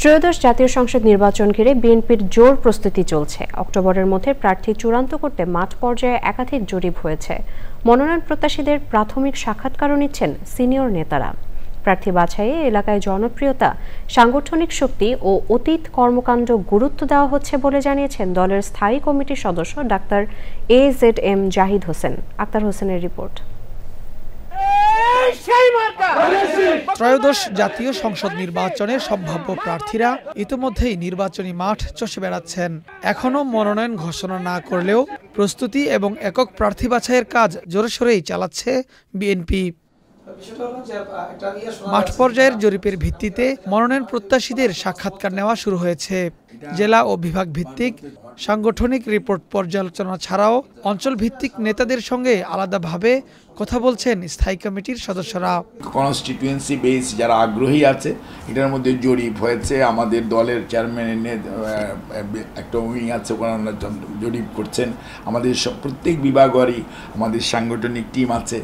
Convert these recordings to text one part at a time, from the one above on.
ত্রয়োদশ জাতীয় সংসদ নির্বাচন ঘিরে বিএনপির জোর প্রস্তুতি চলছে। অক্টোবরের মধ্যে প্রার্থী চূড়ান্ত করতে মাঠ পর্যায়ে একাধিক জরিপ হয়েছে। মনোনয়ন প্রত্যাশীদের প্রাথমিক সাক্ষাৎকারও নিচ্ছেন সিনিয়র নেতারা। প্রার্থী বাছাইয়ে এলাকায় জনপ্রিয়তা, সাংগঠনিক শক্তি ও অতীত কর্মকাণ্ড গুরুত্ব দেওয়া হচ্ছে বলে জানিয়েছেন দলের স্থায়ী কমিটির সদস্য ডাক্তার AZM জাহিদ হোসেন। আক্তার হোসেনের রিপোর্ট। ত্রয়োদশ জাতীয় সংসদ নির্বাচনের সম্ভাব্য প্রার্থীরা ইতিমধ্যেই নির্বাচনী মাঠ চষে বেড়াচ্ছেন। এখনও মনোনয়ন ঘোষণা না করলেও প্রস্তুতি এবং একক প্রার্থী বাছাইয়ের কাজ জোরেশোরেই চালাচ্ছে বিএনপি। মাঠ পর্যায়ের জরিপের ভিত্তিতে মনোনয়ন প্রত্যাশীদের সাক্ষাৎকার নেওয়া শুরু হয়েছে। জেলা ও বিভাগ ভিত্তিক সাংগঠনিক রিপোর্ট পর্যালোচনা ছাড়াও অঞ্চল ভিত্তিক নেতাদের সঙ্গে আলাদাভাবে কথা বলছেন স্থায়ী কমিটির সদস্যরা। কনস্টিটিউয়েন্সি বেস যারা আগ্রহী আছে, এটার মধ্যে জরিপ হয়েছে। আমাদের দলের চেয়ারম্যানের একটা উইং আছে, ওনারা জরিপ করছেন। আমাদের প্রত্যেক বিভাগেরই আমাদের সাংগঠনিক টিম আছে।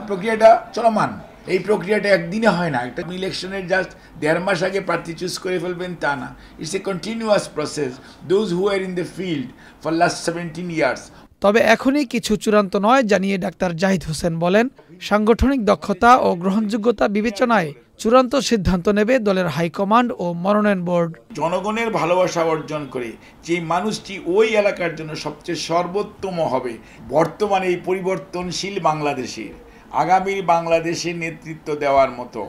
প্রক্রিয়াটা চলমান। এই প্রক্রিয়াটা একদিনে হয় না। একটা ইলেকশনের জাস্ট 1.5 মাস আগে প্রার্থী চুজ করে ফেলবেন তা না। It's a continuous process. Those who are in the field for last 17 years. তবে এখনই কিছু চূড়ান্ত নয় জানিয়ে ডাক্তার জাহিদ হোসেন বলেন, সাংগঠনিক দক্ষতা ও গ্রহণযোগ্যতা বিবেচনায় চূড়ান্ত সিদ্ধান্ত নেবে দলের হাইকমান্ড ও মনোনয়ন বোর্ড। জনগণের ভালোবাসা অর্জন করে যে মানুষটি ওই এলাকার জন্য সবচেয়ে সর্বোত্তম হবে, বর্তমানে এই পরিবর্তনশীল বাংলাদেশের আগামী বাংলাদেশের নেতৃত্ব দেওয়ার মতো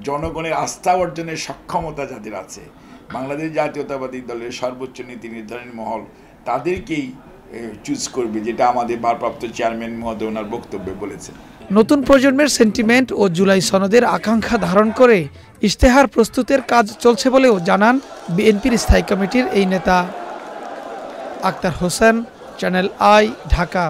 জনগণের আস্থা অর্জনের সক্ষমতা যাদের আছে, বাংলাদেশ জাতীয়তাবাদী দলের সর্বোচ্চ নীতি নির্ধারণী মহল তাদেরকেই চুজ করবে, যেটা আমাদের ভারপ্রাপ্ত চেয়ারম্যান মহোদয় ওনার বক্তব্যে বলেছেন। নতুন প্রজন্মের সেন্টিমেন্ট ও জুলাই সনদের আকাঙ্ক্ষা ধারণ করে ইশতেহার প্রস্তুতের কাজ চলছে বলেও জানান বিএনপির স্থায়ী কমিটির এই নেতা। Akhtar Hossain, channel I, Dhaka.